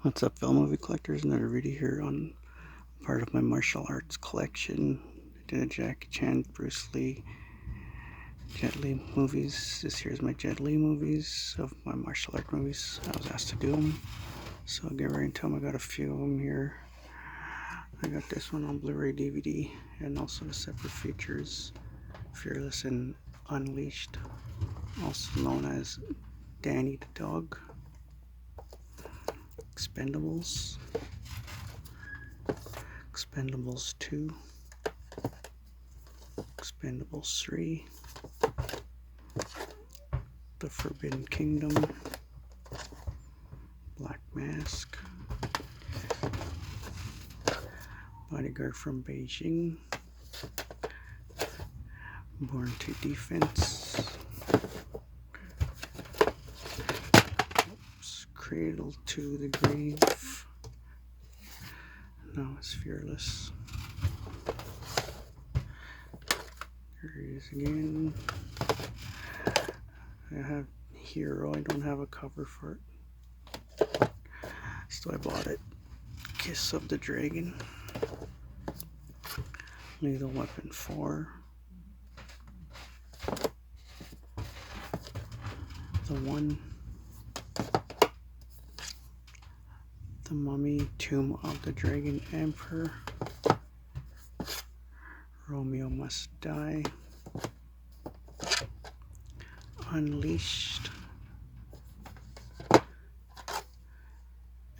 What's up, film movie collectors? Another video here on part of my martial arts collection. I did a Jackie Chan, Bruce Lee, Jet Li movies. This here's my Jet Li movies of my martial art movies. I was asked to do them, so I'll get right into them. I got a few of them here. I got this one on Blu-ray DVD and also the separate features, Fearless and Unleashed, also known as Danny the Dog. Expendables, Expendables 2, Expendables 3, The Forbidden Kingdom, Black Mask, Bodyguard from Beijing, Born to Defense, Cradle to the Grave, now it's Fearless. There he is again. I have Hero, I don't have a cover for it, so I bought it. Kiss of the Dragon, Lethal Weapon 4, The One, The Mummy, Tomb of the Dragon Emperor, Romeo Must Die, Unleashed,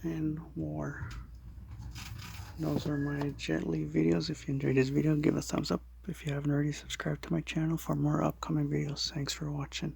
and War. Those are my Jet Li videos. If you enjoyed this video, give a thumbs up. If you haven't already, subscribe to my channel for more upcoming videos. Thanks for watching.